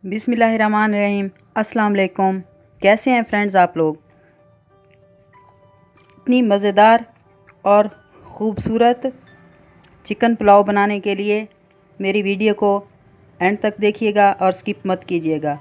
बिस्मिल्लाहिर्रहमानिर्रहीम। अस्सलाम वालेकुम। कैसे हैं फ्रेंड्स आप लोग। इतनी मज़ेदार और ख़ूबसूरत चिकन पुलाव बनाने के लिए मेरी वीडियो को एंड तक देखिएगा और स्किप मत कीजिएगा।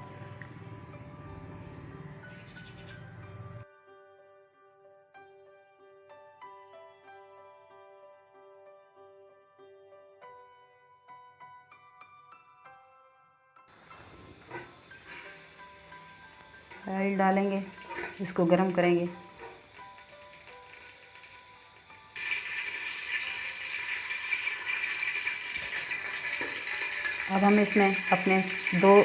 ऑयल डालेंगे, इसको गरम करेंगे। अब हम इसमें अपने 2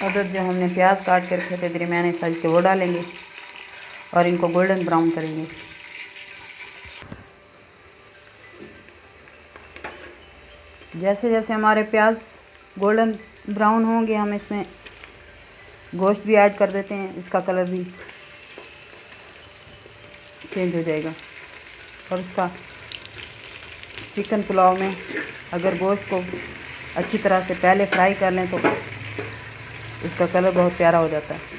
अदद जो हमने प्याज काट कर रखे थे दरमियाने साइज के वो डालेंगे और इनको गोल्डन ब्राउन करेंगे। जैसे जैसे हमारे प्याज गोल्डन ब्राउन होंगे हम इसमें गोश्त भी ऐड कर देते हैं, इसका कलर भी चेंज हो जाएगा। और इसका चिकन पुलाव में अगर गोश्त को अच्छी तरह से पहले फ्राई कर लें तो इसका कलर बहुत प्यारा हो जाता है।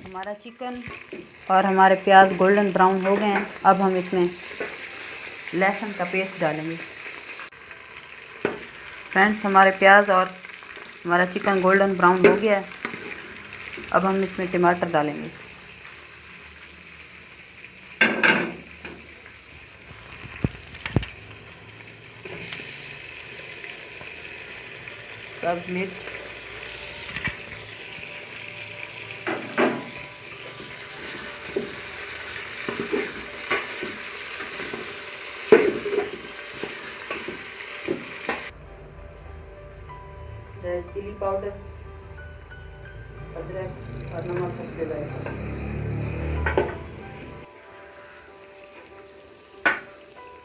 हमारा चिकन और हमारे प्याज गोल्डन ब्राउन हो गए हैं। अब हम इसमें लहसुन का पेस्ट डालेंगे। फ्रेंड्स, हमारे प्याज और हमारा चिकन गोल्डन ब्राउन हो गया है। अब हम इसमें टमाटर डालेंगे। सब मिर्च, चिली पाउडर, अदरक और नमक उसके बाद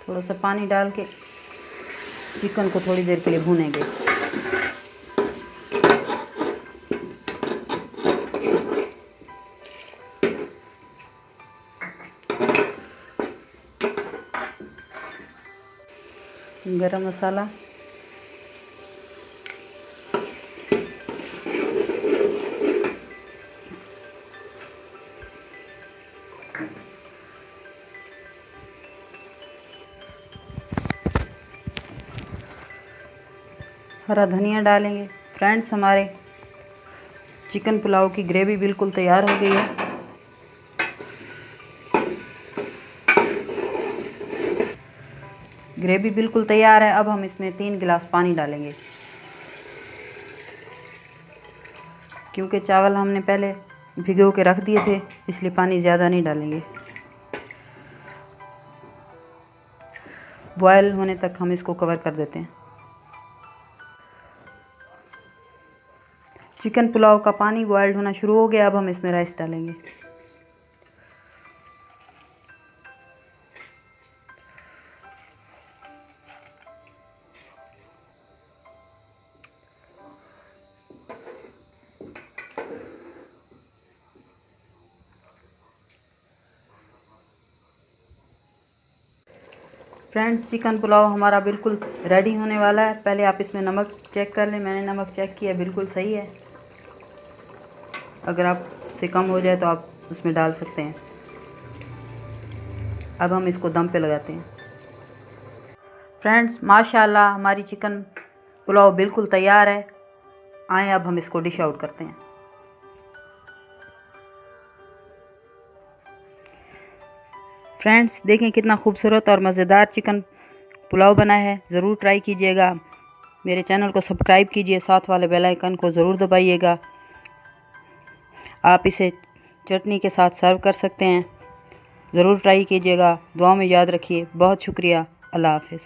थोड़ा सा पानी डाल के चिकन को थोड़ी देर के लिए भूनेंगे। गरम मसाला, हरा धनिया डालेंगे। फ्रेंड्स, हमारे चिकन पुलाव की ग्रेवी बिल्कुल तैयार हो गई है। ग्रेवी बिल्कुल तैयार है। अब हम इसमें 3 गिलास पानी डालेंगे। क्योंकि चावल हमने पहले भिगो के रख दिए थे, इसलिए पानी ज़्यादा नहीं डालेंगे। बॉयल होने तक हम इसको कवर कर देते हैं। चिकन पुलाव का पानी बॉयल्ड होना शुरू हो गया। अब हम इसमें राइस डालेंगे। फ्रेंड्स, चिकन पुलाव हमारा बिल्कुल रेडी होने वाला है। पहले आप इसमें नमक चेक कर लें। मैंने नमक चेक किया, बिल्कुल सही है। अगर आपसे कम हो जाए तो आप उसमें डाल सकते हैं। अब हम इसको दम पे लगाते हैं। फ्रेंड्स, माशाल्लाह हमारी चिकन पुलाव बिल्कुल तैयार है। आएँ अब हम इसको डिश आउट करते हैं। फ्रेंड्स, देखें कितना खूबसूरत और मज़ेदार चिकन पुलाव बना है। ज़रूर ट्राई कीजिएगा। मेरे चैनल को सब्सक्राइब कीजिए, साथ वाले बेल आइकन को ज़रूर दबाइएगा। आप इसे चटनी के साथ सर्व कर सकते हैं। ज़रूर ट्राई कीजिएगा। दुआ में याद रखिए। बहुत शुक्रिया। अल्लाह हाफ़िज़।